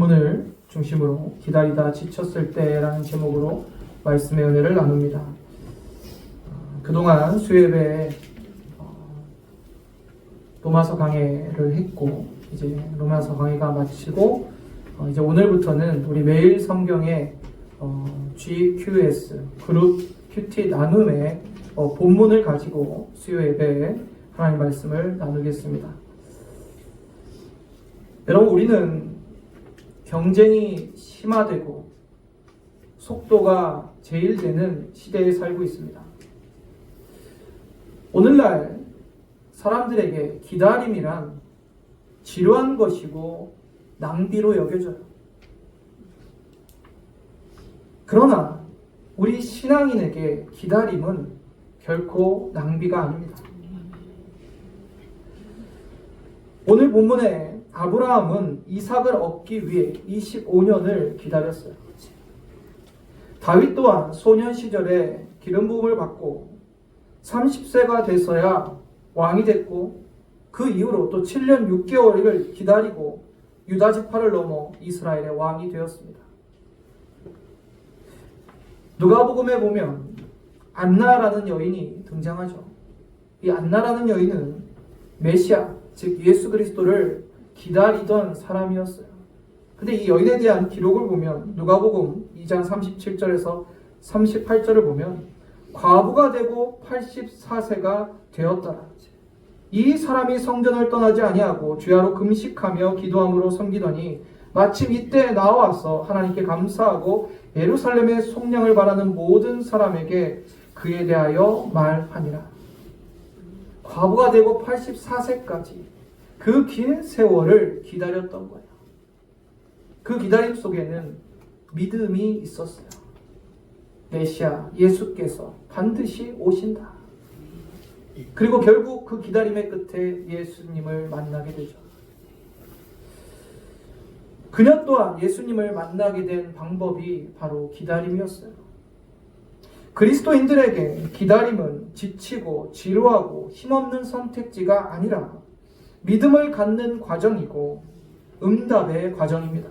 본문을 중심으로 기다리다 지쳤을 때라는 제목으로 말씀의 은혜를 나눕니다. 그동안 수예배에 로마서 강해를 했고 이제 로마서 강해가 마치고 이제 오늘부터는 우리 매일 성경의 GQS 그룹 큐티 나눔의 본문을 가지고 수요 예배에 하나님 말씀을 나누겠습니다. 여러분, 우리는 경쟁이 심화되고 속도가 제일되는 시대에 살고 있습니다. 오늘날 사람들에게 기다림이란 지루한 것이고 낭비로 여겨져요. 그러나 우리 신앙인에게 기다림은 결코 낭비가 아닙니다. 오늘 본문에 아브라함은 이삭을 얻기 위해 25년을 기다렸어요. 다윗 또한 소년 시절에 기름 부음을 받고 30세가 돼서야 왕이 됐고 그 이후로 또 7년 6개월을 기다리고 유다 지파를 넘어 이스라엘의 왕이 되었습니다. 누가복음에 보면 안나라는 여인이 등장하죠. 이 안나라는 여인은 메시아, 즉 예수 그리스도를 기다리던 사람이었어요. 근데 이 여인에 대한 기록을 보면 누가복음 2장 37절에서 38절을 보면 과부가 되고 84세가 되었더라. 이 사람이 성전을 떠나지 아니하고 주야로 금식하며 기도함으로 섬기더니 마침 이때 나와서 하나님께 감사하고 예루살렘의 속량을 바라는 모든 사람에게 그에 대하여 말하니라. 과부가 되고 84세까지 그 긴 세월을 기다렸던 거예요. 그 기다림 속에는 믿음이 있었어요. 메시아 예수께서 반드시 오신다. 그리고 결국 그 기다림의 끝에 예수님을 만나게 되죠. 그녀 또한 예수님을 만나게 된 방법이 바로 기다림이었어요. 그리스도인들에게 기다림은 지치고 지루하고 힘없는 선택지가 아니라 믿음을 갖는 과정이고 응답의 과정입니다.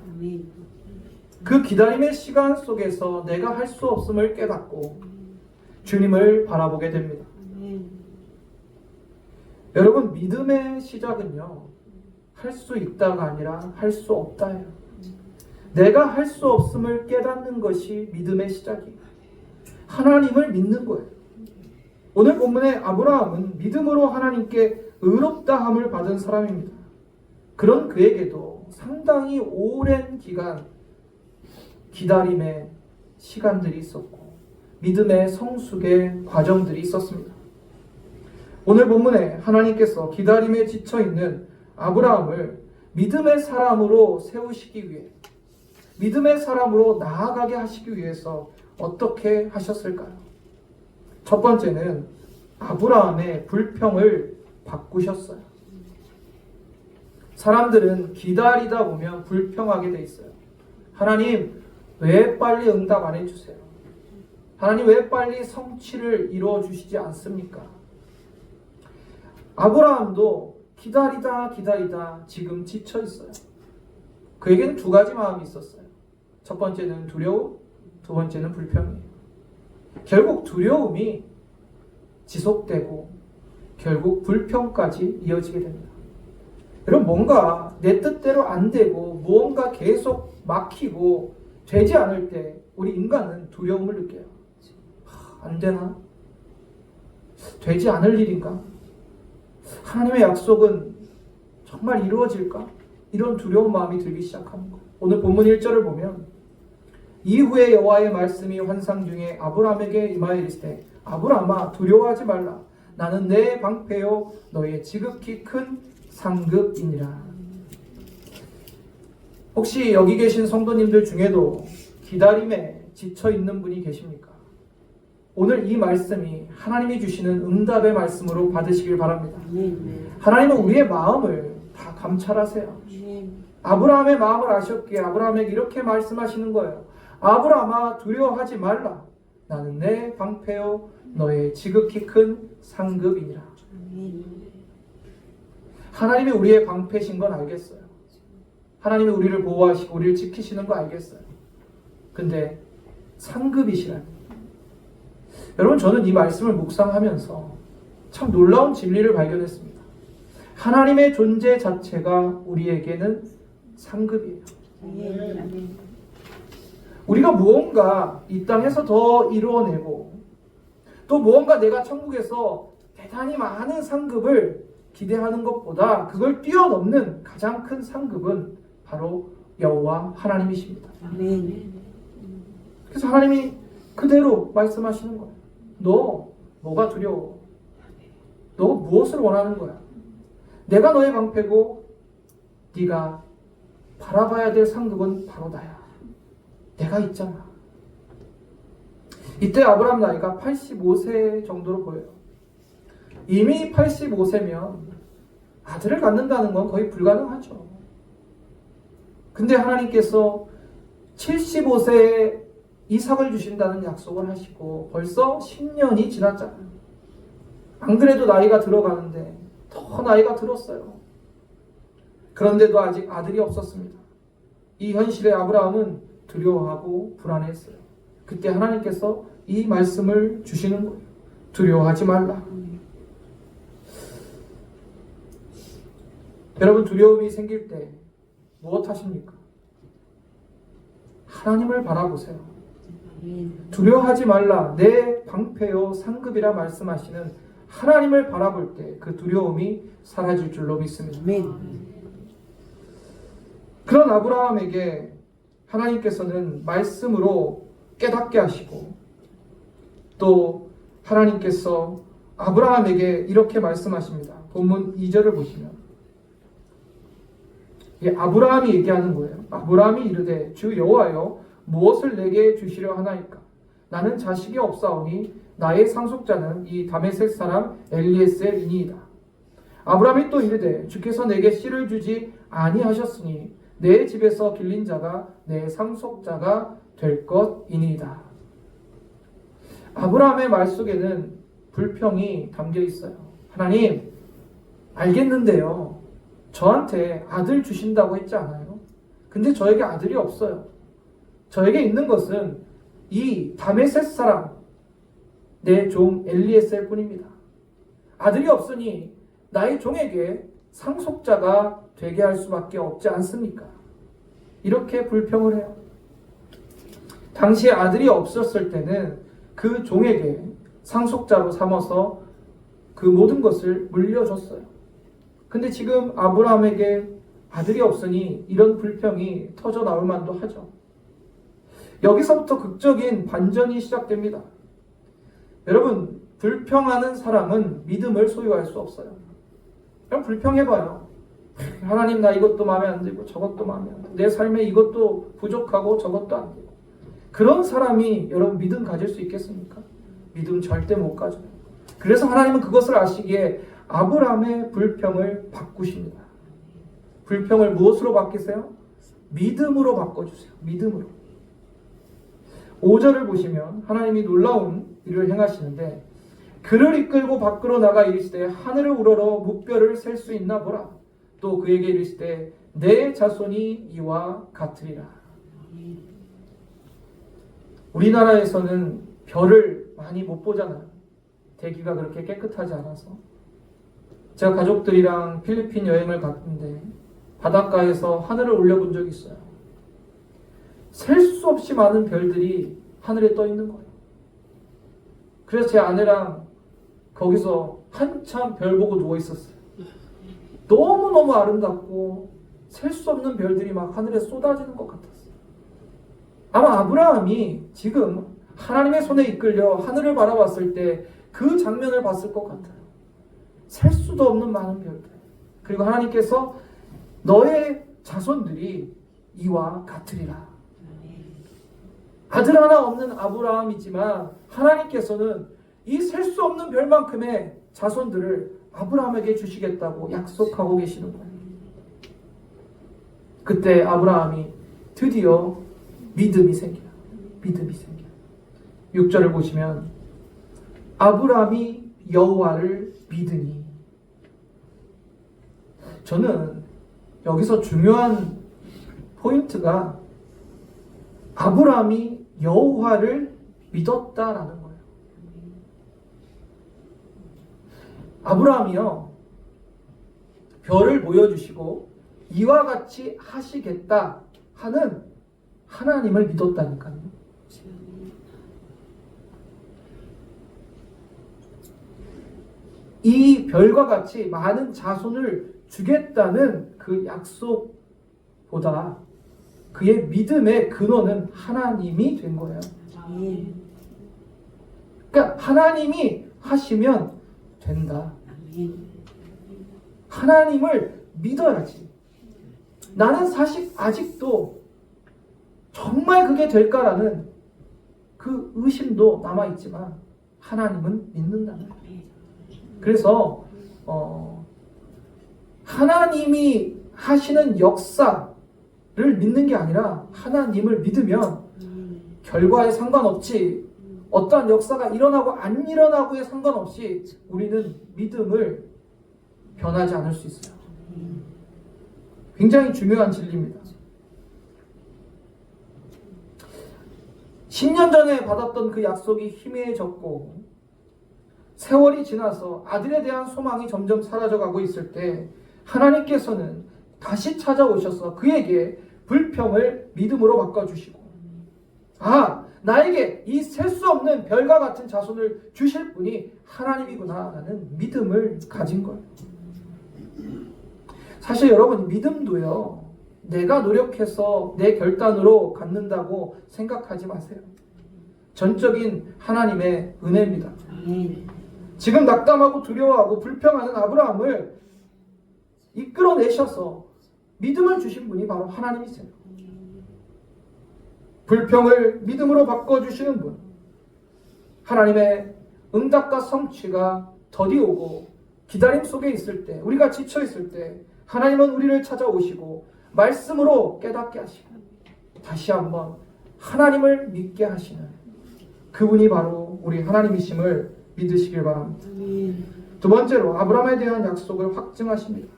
그 기다림의 시간 속에서 내가 할 수 없음을 깨닫고 주님을 바라보게 됩니다. 여러분, 믿음의 시작은요, 할 수 있다가 아니라 할 수 없다예요. 내가 할 수 없음을 깨닫는 것이 믿음의 시작이에요. 하나님을 믿는 거예요. 오늘 본문의 아브라함은 믿음으로 하나님께 의롭다함을 받은 사람입니다. 그런 그에게도 상당히 오랜 기간 기다림의 시간들이 있었고 믿음의 성숙의 과정들이 있었습니다. 오늘 본문에 하나님께서 기다림에 지쳐있는 아브라함을 믿음의 사람으로 세우시기 위해 믿음의 사람으로 나아가게 하시기 위해서 어떻게 하셨을까요? 첫 번째는 아브라함의 불평을 바꾸셨어요. 사람들은 기다리다 보면 불평하게 돼 있어요. 하나님, 왜 빨리 응답 안 해주세요? 하나님, 왜 빨리 성취를 이루어 주시지 않습니까? 아브라함도 기다리다 지금 지쳐 있어요. 그에게는 두 가지 마음이 있었어요. 첫 번째는 두려움, 두 번째는 불평이에요. 결국 두려움이 지속되고 결국 불평까지 이어지게 됩니다. 여러분, 뭔가 내 뜻대로 안 되고 무언가 계속 막히고 되지 않을 때 우리 인간은 두려움을 느껴요. 안 되나? 되지 않을 일인가? 하나님의 약속은 정말 이루어질까? 이런 두려운 마음이 들기 시작하는 거예요. 오늘 본문 1절을 보면 이후에 여호와의 말씀이 환상 중에 아브라함에게 임하여 이르시되 아브라함아 두려워하지 말라. 나는 내 방패요 너의 지극히 큰 상급이니라. 혹시 여기 계신 성도님들 중에도 기다림에 지쳐 있는 분이 계십니까? 오늘 이 말씀이 하나님이 주시는 응답의 말씀으로 받으시길 바랍니다. 하나님은 우리의 마음을 다 감찰하세요. 아브라함의 마음을 아셨기에 아브라함에게 이렇게 말씀하시는 거예요. 아브라함아 두려워하지 말라. 나는 내 방패요 너의 지극히 큰 상급이니라. 하나님이 우리의 방패신 건 알겠어요. 하나님이 우리를 보호하시고 우리를 지키시는 거 알겠어요. 근데 상급이시라니. 여러분, 저는 이 말씀을 묵상하면서 참 놀라운 진리를 발견했습니다. 하나님의 존재 자체가 우리에게는 상급이에요. 우리가 무언가 이 땅에서 더 이루어내고 또 무언가 내가 천국에서 대단히 많은 상급을 기대하는 것보다 그걸 뛰어넘는 가장 큰 상급은 바로 여호와 하나님이십니다. 그래서 하나님이 그대로 말씀하시는 거예요. 너 뭐가 두려워? 너 무엇을 원하는 거야? 내가 너의 방패고 네가 바라봐야 될 상급은 바로 나야. 내가 있잖아. 이때 아브라함 나이가 85세 정도로 보여요. 이미 85세면 아들을 갖는다는 건 거의 불가능하죠. 근데 하나님께서 75세에 이삭을 주신다는 약속을 하시고 벌써 10년이 지났잖아요. 안 그래도 나이가 들어가는데 더 나이가 들었어요. 그런데도 아직 아들이 없었습니다. 이 현실에 아브라함은 두려워하고 불안했어요. 그때 하나님께서 이 말씀을 주시는 거예요. 두려워하지 말라. 여러분, 두려움이 생길 때 무엇 하십니까? 하나님을 바라보세요. 두려워하지 말라. 내 방패요 상급이라 말씀하시는 하나님을 바라볼 때 그 두려움이 사라질 줄로 믿습니다. 그런 아브라함에게 하나님께서는 말씀으로 깨닫게 하시고 또 하나님께서 아브라함에게 이렇게 말씀하십니다. 본문 2절을 보시면 아브라함이 얘기하는 거예요. 아브라함이 이르되 주 여호와여 무엇을 내게 주시려 하나이까? 나는 자식이 없사오니 나의 상속자는 이 다메섹 사람 엘리에셀이니이다. 아브라함이 또 이르되 주께서 내게 씨를 주지 아니하셨으니 내 집에서 길린 자가 내 상속자가 될 것이니이다. 아브라함의 말 속에는 불평이 담겨 있어요. 하나님, 알겠는데요. 저한테 아들 주신다고 했지 않아요? 근데 저에게 아들이 없어요. 저에게 있는 것은 이 다메섹 사람 내 종 엘리에셀 뿐입니다. 아들이 없으니 나의 종에게 상속자가 되게 할 수밖에 없지 않습니까? 이렇게 불평을 해요. 당시에 아들이 없었을 때는 그 종에게 상속자로 삼아서 그 모든 것을 물려줬어요. 근데 지금 아브라함에게 아들이 없으니 이런 불평이 터져 나올 만도 하죠. 여기서부터 극적인 반전이 시작됩니다. 여러분, 불평하는 사람은 믿음을 소유할 수 없어요. 그럼 불평해봐요. 하나님, 나 이것도 마음에 안 들고 저것도 마음에 안 들고 내 삶에 이것도 부족하고 저것도 안 되고. 그런 사람이 여러분 믿음 가질 수 있겠습니까? 믿음 절대 못 가져요. 그래서 하나님은 그것을 아시기에 아브라함의 불평을 바꾸십니다. 불평을 무엇으로 바뀌세요? 믿음으로 바꿔주세요. 믿음으로. 5절을 보시면 하나님이 놀라운 일을 행하시는데 그를 이끌고 밖으로 나가 이르시되 하늘을 우러러 묵별을 셀 수 있나 보라. 또 그에게 이르시되 내 자손이 이와 같으리라. 우리나라에서는 별을 많이 못 보잖아요. 대기가 그렇게 깨끗하지 않아서. 제가 가족들이랑 필리핀 여행을 갔는데 바닷가에서 하늘을 올려본 적이 있어요. 셀 수 없이 많은 별들이 하늘에 떠 있는 거예요. 그래서 제 아내랑 거기서 한참 별 보고 누워 있었어요. 너무너무 아름답고 셀 수 없는 별들이 막 하늘에 쏟아지는 것 같았어요. 아마 아브라함이 지금 하나님의 손에 이끌려 하늘을 바라봤을 때 그 장면을 봤을 것 같아요. 셀 수도 없는 많은 별들. 그리고 하나님께서 너의 자손들이 이와 같으리라. 아들 하나 없는 아브라함이지만 하나님께서는 이 셀 수 없는 별만큼의 자손들을 아브라함에게 주시겠다고 약속하고 계시는 거예요. 그때 아브라함이 드디어 믿음이 생겨요. 믿음이 생겨요. 6절을 보시면 아브라함이 여호와를 믿으니. 저는 여기서 중요한 포인트가 아브라함이 여호와를 믿었다라는 거예요. 아브라함이요, 별을 보여주시고 이와 같이 하시겠다 하는 하나님을 믿었다니까요. 이 별과 같이 많은 자손을 주겠다는 그 약속보다 그의 믿음의 근원은 하나님이 된 거예요. 그러니까 하나님이 하시면 된다. 하나님을 믿어야지. 나는 사실 아직도 정말 그게 될까라는 그 의심도 남아있지만 하나님은 믿는다는 거예요. 그래서 하나님이 하시는 역사를 믿는 게 아니라 하나님을 믿으면 결과에 상관없이 어떠한 역사가 일어나고 안 일어나고에 상관없이 우리는 믿음을 변하지 않을 수 있어요. 굉장히 중요한 진리입니다. 10년 전에 받았던 그 약속이 희미해졌고 세월이 지나서 아들에 대한 소망이 점점 사라져가고 있을 때 하나님께서는 다시 찾아오셔서 그에게 불평을 믿음으로 바꿔주시고 나에게 이 셀 수 없는 별과 같은 자손을 주실 분이 하나님이구나 라는 믿음을 가진 거예요. 사실 여러분, 믿음도요, 내가 노력해서 내 결단으로 갖는다고 생각하지 마세요. 전적인 하나님의 은혜입니다. 지금 낙담하고 두려워하고 불평하는 아브라함을 이끌어내셔서 믿음을 주신 분이 바로 하나님이세요. 불평을 믿음으로 바꿔주시는 분, 하나님의 응답과 성취가 더디 오고 기다림 속에 있을 때, 우리가 지쳐 있을 때 하나님은 우리를 찾아오시고 말씀으로 깨닫게 하시고 다시 한번 하나님을 믿게 하시는 그분이 바로 우리 하나님이심을 믿으시길 바랍니다. 두 번째로 아브라함에 대한 약속을 확증하십니다.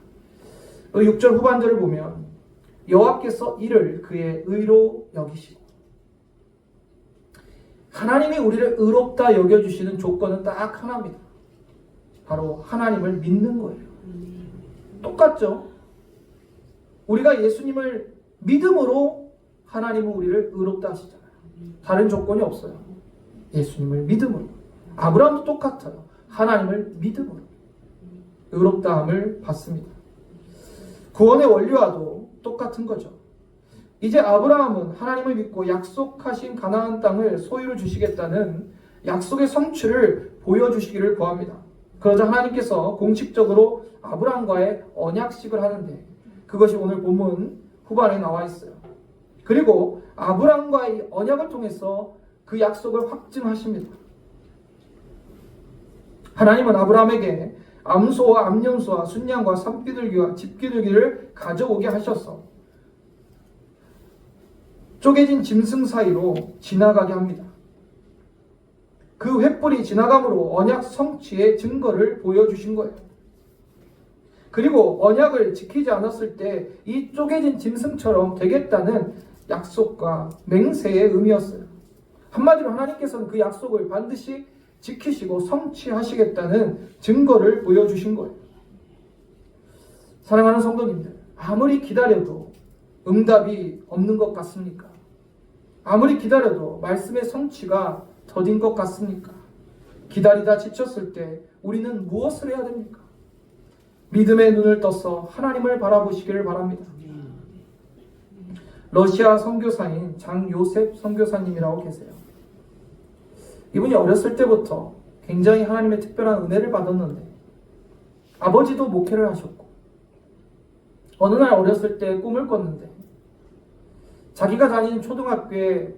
6절 후반절을 보면 여호와께서 이를 그의 의로 여기시고, 하나님이 우리를 의롭다 여겨주시는 조건은 딱 하나입니다. 바로 하나님을 믿는 거예요. 똑같죠? 우리가 예수님을 믿음으로 하나님은 우리를 의롭다 하시잖아요. 다른 조건이 없어요. 예수님을 믿음으로. 아브라함도 똑같아요. 하나님을 믿음으로 의롭다함을 받습니다. 구원의 원리와도 똑같은 거죠. 이제 아브라함은 하나님을 믿고 약속하신 가나안 땅을 소유를 주시겠다는 약속의 성취를 보여주시기를 구합니다. 그러자 하나님께서 공식적으로 아브라함과의 언약식을 하는데 그것이 오늘 본문 후반에 나와 있어요. 그리고 아브라함과의 언약을 통해서 그 약속을 확증하십니다. 하나님은 아브라함에게 암소와 암염소와 순양과 산비둘기와 집비둘기를 가져오게 하셔서 쪼개진 짐승 사이로 지나가게 합니다. 그 횃불이 지나감으로 언약 성취의 증거를 보여주신 거예요. 그리고 언약을 지키지 않았을 때 이 쪼개진 짐승처럼 되겠다는 약속과 맹세의 의미였어요. 한마디로 하나님께서는 그 약속을 반드시 지키시고 성취하시겠다는 증거를 보여주신 거예요. 사랑하는 성도님들, 아무리 기다려도 응답이 없는 것 같습니까? 아무리 기다려도 말씀의 성취가 더딘 것 같습니까? 기다리다 지쳤을 때 우리는 무엇을 해야 됩니까? 믿음의 눈을 떠서 하나님을 바라보시기를 바랍니다. 러시아 선교사인 장요셉 선교사님이라고 계세요. 이분이 어렸을 때부터 굉장히 하나님의 특별한 은혜를 받았는데 아버지도 목회를 하셨고 어느 날 어렸을 때 꿈을 꿨는데 자기가 다니는 초등학교에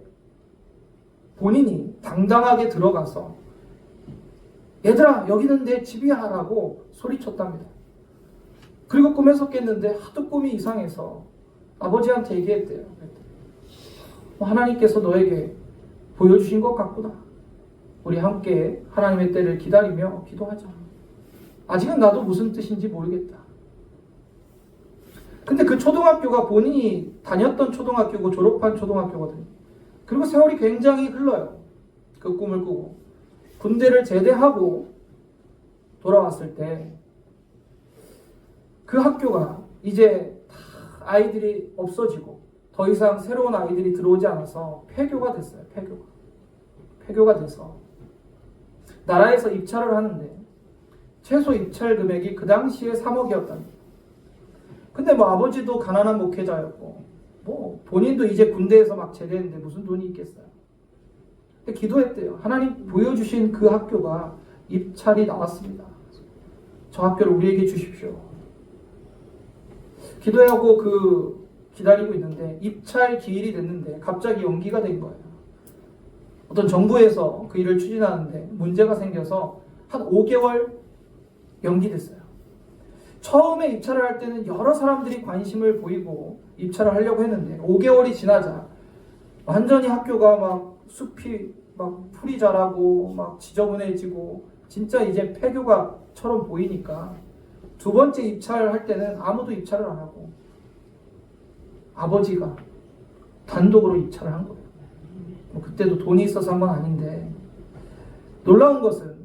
본인이 당당하게 들어가서 얘들아 여기는 내 집이야 라고 소리쳤답니다. 그리고 꿈에서 깼는데 하도 꿈이 이상해서 아버지한테 얘기했대요. 하나님께서 너에게 보여주신 것 같구나. 우리 함께 하나님의 때를 기다리며 기도하자. 아직은 나도 무슨 뜻인지 모르겠다. 근데 그 초등학교가 본인이 다녔던 초등학교고 졸업한 초등학교거든요. 그리고 세월이 굉장히 흘러요. 그 꿈을 꾸고 군대를 제대하고 돌아왔을 때 그 학교가 이제 다 아이들이 없어지고 더 이상 새로운 아이들이 들어오지 않아서 폐교가 됐어요. 폐교가 돼서 나라에서 입찰을 하는데 최소 입찰 금액이 그 당시에 3억이었답니다. 근데 뭐 아버지도 가난한 목회자였고 뭐 본인도 이제 군대에서 막 제대했는데 무슨 돈이 있겠어요. 근데 기도했대요. 하나님 보여주신 그 학교가 입찰이 나왔습니다. 저 학교를 우리에게 주십시오. 기도하고 기다리고 있는데 입찰 기일이 됐는데 갑자기 연기가 된 거예요. 어떤 정부에서 그 일을 추진하는데 문제가 생겨서 한 5개월 연기됐어요. 처음에 입찰을 할 때는 여러 사람들이 관심을 보이고 입찰을 하려고 했는데 5개월이 지나자 완전히 학교가 막 숲이 막 풀이 자라고 막 지저분해지고 진짜 이제 폐교가처럼 보이니까 두 번째 입찰을 할 때는 아무도 입찰을 안 하고 아버지가 단독으로 입찰을 한 거예요. 뭐 그때도 돈이 있어서 한 건 아닌데 놀라운 것은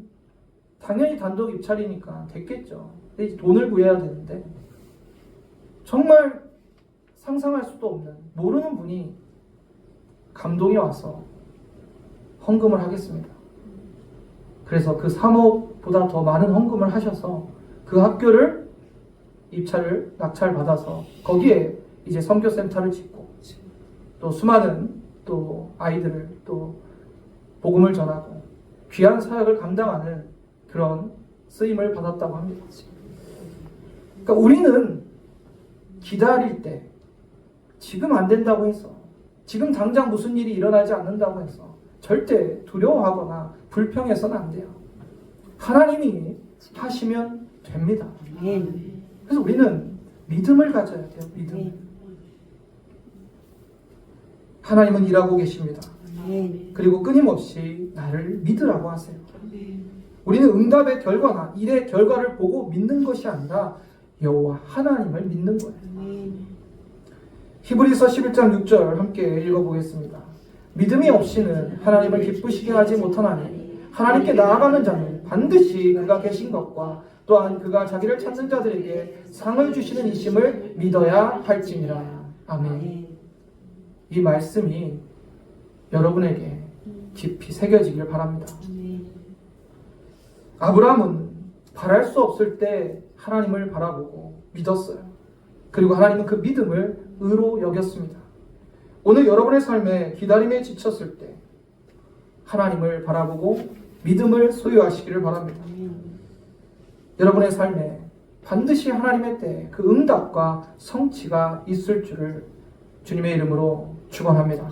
당연히 단독 입찰이니까 됐겠죠. 근데 이제 돈을 구해야 되는데 정말 상상할 수도 없는 모르는 분이 감동이 와서 헌금을 하겠습니다. 그래서 그 3억보다 더 많은 헌금을 하셔서 그 학교를 입찰을 낙찰받아서 거기에 이제 선교센터를 짓고 또 수많은 또 아이들을 또 복음을 전하고 귀한 사역을 감당하는 그런 쓰임을 받았다고 합니다. 그러니까 우리는 기다릴 때 지금 안 된다고 해서 지금 당장 무슨 일이 일어나지 않는다고 해서 절대 두려워하거나 불평해서는 안 돼요. 하나님이 하시면 됩니다. 그래서 우리는 믿음을 가져야 돼요. 믿음. 하나님은 일하고 계십니다. 그리고 끊임없이 나를 믿으라고 하세요. 우리는 응답의 결과나 일의 결과를 보고 믿는 것이 아니라 여호와 하나님을 믿는 거예요. 히브리서 11장 6절 함께 읽어보겠습니다. 믿음이 없이는 하나님을 기쁘시게 하지 못하나니 하나님께 나아가는 자는 반드시 그가 계신 것과 또한 그가 자기를 찾는 자들에게 상을 주시는 이심을 믿어야 할지니라. 아멘. 이 말씀이 여러분에게 깊이 새겨지길 바랍니다. 아브라함은 바랄 수 없을 때 하나님을 바라보고 믿었어요. 그리고 하나님은 그 믿음을 의로 여겼습니다. 오늘 여러분의 삶에 기다림에 지쳤을 때 하나님을 바라보고 믿음을 소유하시기를 바랍니다. 여러분의 삶에 반드시 하나님의 때 그 응답과 성취가 있을 줄을 주님의 이름으로 축원합니다.